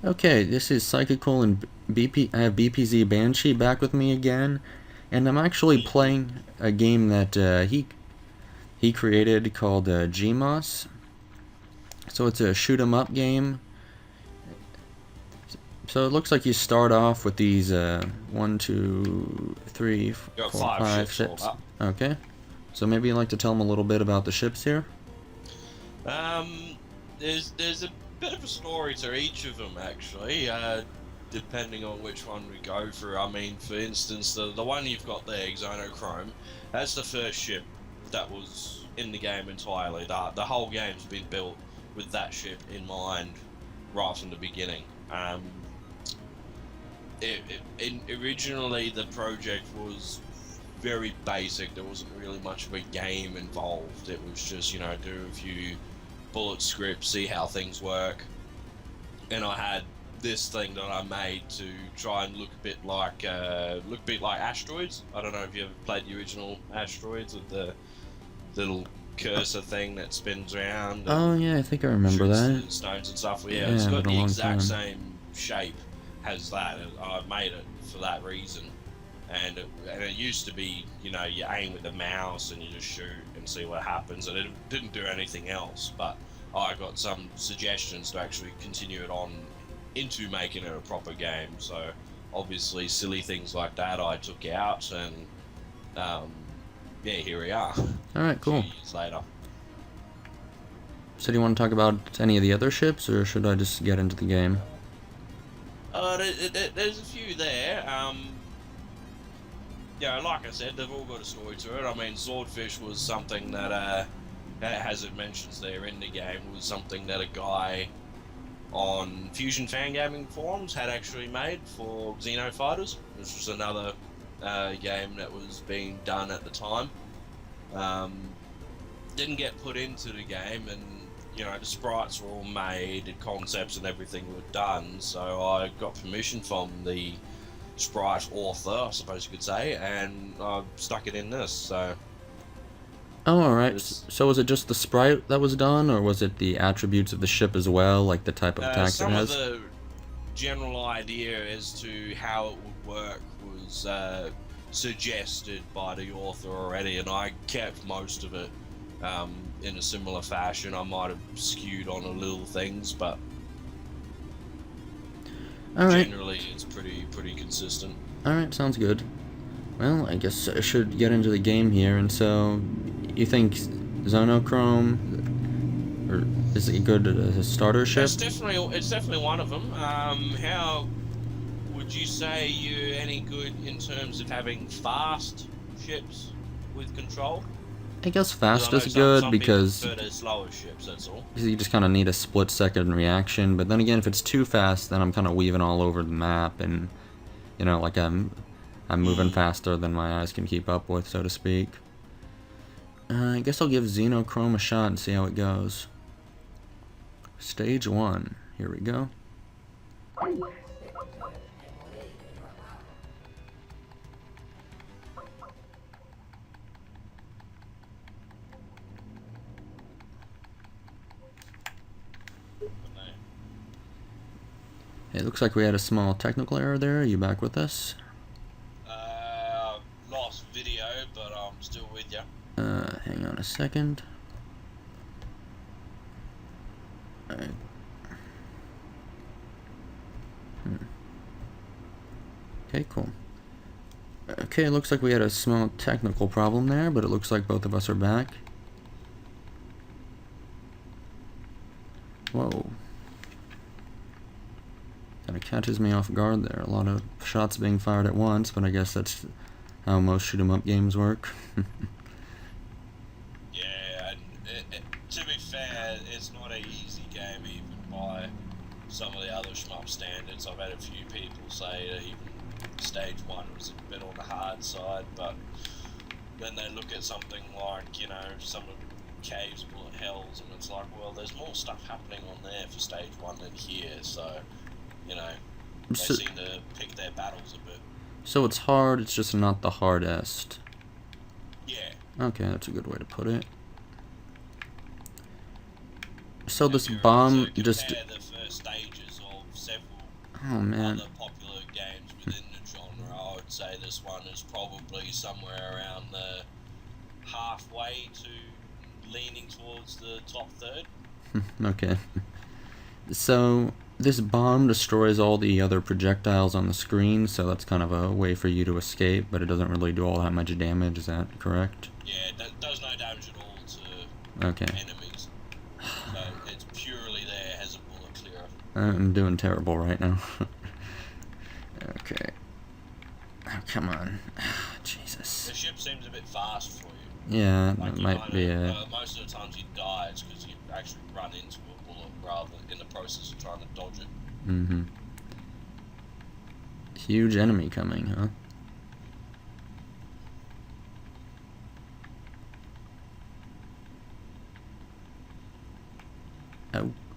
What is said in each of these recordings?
Okay, this is Psychical and I have BPzeBanshee back with me again, and I'm actually hmm playing a game that he created called G.M.O.S.S.E. So it's a shoot 'em up game. So it looks like you start off with these one, two, three, Got four, five five ships all ships. up. Okay, so maybe you'd like to tell them a little bit about the ships here. Um, there's a bit of a story to each of them actually. Depending on which one we go through. I mean, for instance, the one you've got there, Xenochrome, that's the first ship that was in the game entirely. The whole game's been built with that ship in mind right from the beginning. Originally the project was very basic. There wasn't really much of a game involved. It was just, do a few bullet scripts, see how things work. And I had this thing that I made to try and look a bit like asteroids. I don't know if you ever played the original asteroids with the little cursor thing that spins around Oh and yeah, I think I remember shoots that. the stones and stuff. Yeah, it's Yeah, got been a the long exact time. same shape as that. I made it for that reason. And it used to be, you aim with the mouse and you just shoot and see what happens, and it didn't do anything else. But I got some suggestions to actually continue it on into making it a proper game. So obviously, silly things like that I took out, and um, yeah, here we are, a All right, few cool. years later. So do you want to talk about any of the other ships, or should I just get into the game? There's a few there. Yeah, like I said, they've all got a story to it. I mean, Swordfish was something that, as it mentions there in the game, was something that a guy on Fusion Fangaming forums had actually made for Xenofighters. This was another game that was being done at the time. Um, didn't get put into the game, and the sprites were all made, the concepts and everything were done. So I got permission from the sprite author, I suppose you could say, and I stuck it in this. So Oh, alright. it's So was it just the sprite that was done, or was it the attributes of the ship as well, like the type of attacks it some of has? the general idea as to how it would work was suggested by the author already, and I kept most of it in a similar fashion. I might have skewed on a little things, but Alright, generally it's pretty consistent. alright, sounds good. Well, I guess I should get into the game here, and so, you think Zonochrome, or is it a good starter ship? It's definitely one of them. How would you say you're any good in terms of having fast ships with control? I guess Because I fast is know some good, some people because prefer their slower ships. That's all. you just kind of need a split-second reaction, but then again, if it's too fast, then I'm kind of weaving all over the map, and, like I'm moving Mm. faster than my eyes can keep up with, so to speak. I guess I'll give Xenochrome a shot and see how it goes. Stage 1. Here we go. It looks like we had a small technical error there. Are you back with us? Lost video, but I'm still with you. Hang on a second. Okay, cool. Okay, it looks like we had a small technical problem there, but it looks like both of us are back. Whoa. Kinda catches me off guard there. A lot of shots being fired at once, but I guess that's how most shoot 'em up games work. Yeah, and to be fair, it's not an easy game even by some of the other shmup standards. I've had a few people say that even stage one was a bit on the hard side, but then they look at something like, some of Cave's Bullet Hells, and it's like, well, there's more stuff happening on there for stage one than here, so, you know, they So, seem to pick their battles a bit. so it's hard, it's just not the hardest. Yeah, Okay, that's a good way to put it. So this if you were to bomb just... compare the first stages series of several Oh man. other popular games within the genre. I would say this one is probably somewhere around the halfway to leaning towards the top third. Okay. So this bomb destroys all the other projectiles on the screen, so that's kind of a way for you to escape, but it doesn't really do all that much damage. Is that correct? Yeah, it does no damage at all to Okay. enemies. So it's purely there as a bullet clearer. I'm doing terrible right now. Okay. Oh, come on. Jesus. The ship seems a bit fast for you. Yeah, Like that you might be it. most of the times you die, it's because you actually run into a bullet rather than in the process of trying to dodge it. Mm-hmm. Huge enemy coming, huh?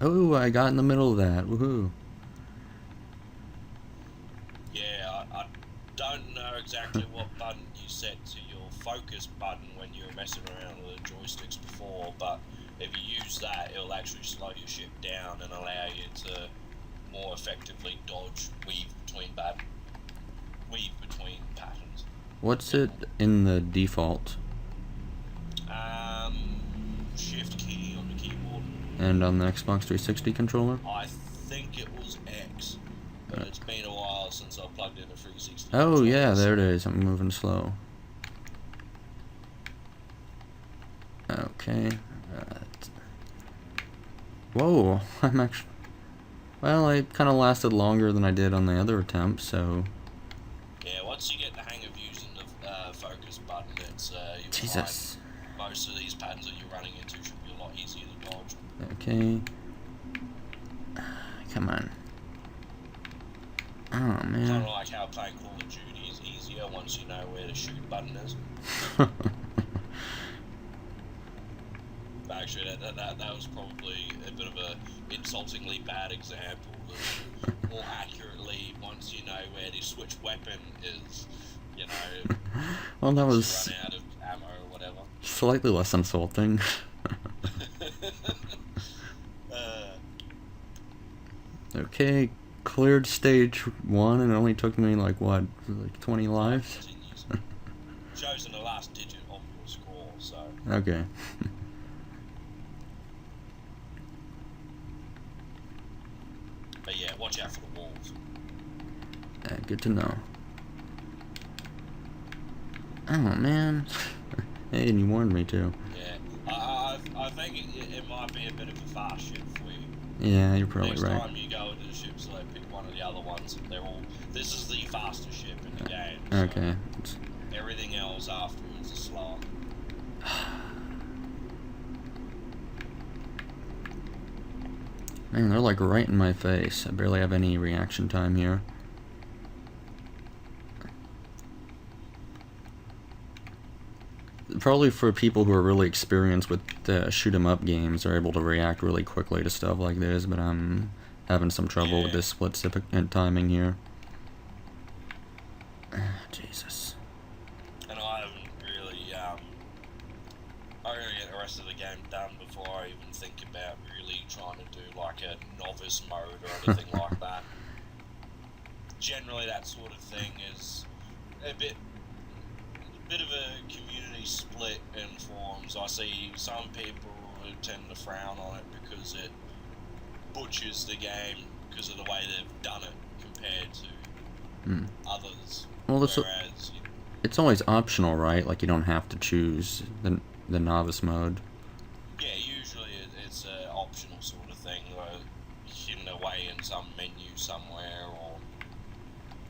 Oh, I got in the middle of that. Woohoo. Yeah, I don't know exactly what button you set to your focus button when you were messing around with the joysticks before, but if you use that, it'll actually slow your ship down and allow you to more effectively dodge, weave between patterns. What's it in the default? Shift key on the keyboard. And on the Xbox 360 controller? I think it was X, but it's been a while since I plugged in a 360. Oh, yeah, there it is. I'm moving slow. Okay. Whoa, I'm actually... Well, I kind of lasted longer than I did on the other attempt, so... Yeah, once you get the hang of using the focus button, it's you'll Jesus. find most of these patterns that you're running into should be a lot easier to dodge. Okay. Come on. Oh, Kind man. of like how playing Call of Duty is easier once you know where the shoot button is. Actually, that was probably a bit of a insultingly bad example. More accurately, once you know where the switch weapon is, you know, Well, that once was you run out of ammo or whatever. slightly less insulting. Okay, cleared stage 1 and it only took me like 20 lives? Continues. Shows in the last digit of your score, so. Okay. But yeah, watch out for the walls. Good to know. Oh, man. Hey, and you warned me too. Yeah, I think it might be a bit of a fast ship for you. Yeah, you're probably Next right. time you go into the ship select, pick one of the other ones. This is the fastest ship in the game. So Okay. everything else afterwards is slower. Man, they're like right in my face. I barely have any reaction time here. Probably for people who are really experienced with shoot 'em up games are able to react really quickly to stuff like this, but I'm having some trouble with this split timing here. Jesus. And I haven't really, I gotta get the rest of the game done before I even think about really trying to do like a novice mode or anything like that. Generally, that sort of thing is a bit of a community split in forums. I see some people who tend to frown on it because it butchers the game because of the way they've done it compared to others. Well, Whereas, it's always optional, right? Like you don't have to choose the novice mode. yeah, usually it's an optional sort of thing, where hidden away in some menu somewhere, or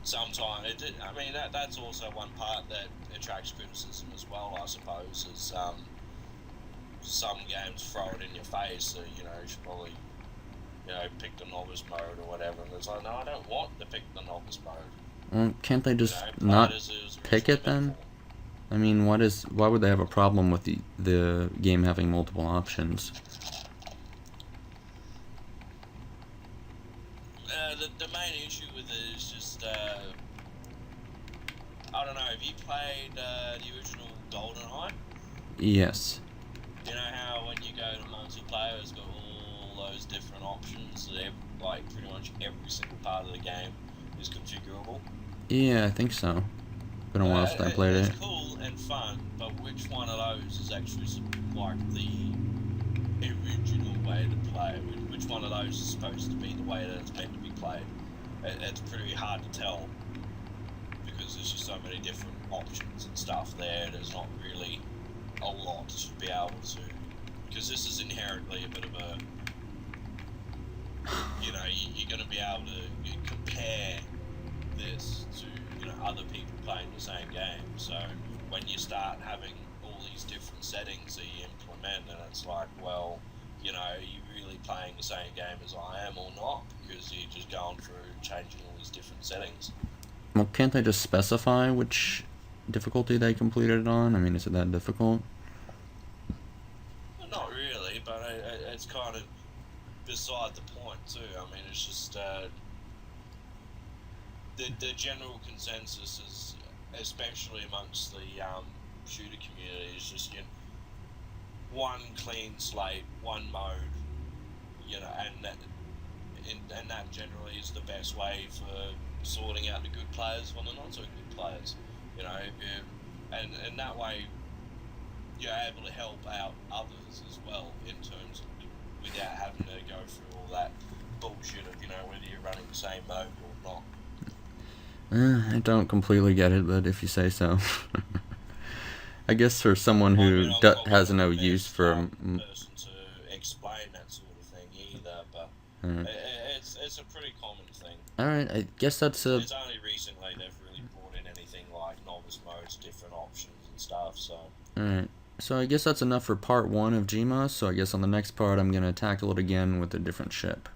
sometimes that's also one part that attracts criticism as well, I suppose, is some games throw it in your face, so you should probably pick the novice mode or whatever, and it's like, no, I don't want to pick the novice mode. Well, can't they just not pick it then? I mean, why would they have a problem with the game having multiple options? The main issue with it is just I don't know. Have you played the original GoldenEye? Yes. You know how when you go to multiplayer, it's got all those different options. like pretty much every single part of the game is configurable. Yeah, I think so. Been a while since I played It's it. cool and fun, but which one of those is actually like the original way to play? Which one of those is supposed to be the way that it's meant to be played? It's pretty hard to tell because there's just so many different options and stuff there. There's not really a lot to be able to, because this is inherently a bit of a, you're going to be able to compare this to other people playing the same game. So when you start having all these different settings that you implement, and it's like, well, are you really playing the same game as I am or not? Because you're just going through changing all these different settings. Well, can't they just specify which difficulty they completed it on? I mean, is it that difficult? Well, not really, but it's kind of beside the point too. I mean, it's just the general consensus is, especially amongst the shooter community, is just one clean slate, one mode, and that generally is the best way for sorting out the good players from the not so good players. And that way you're able to help out others as well in terms of without having to go through all that bullshit of whether you're running the same mode or not. I don't completely get it, but if you say so. I guess for someone who has no use for person to explain that sort of thing either, but it's a pretty common thing. Alright, I guess that's a... It's only recently they've really brought in anything like novice modes, different options and stuff, so... Alright, so I guess that's enough for part 1 of G.M.O.S.S E, so I guess on the next part I'm going to tackle it again with a different ship.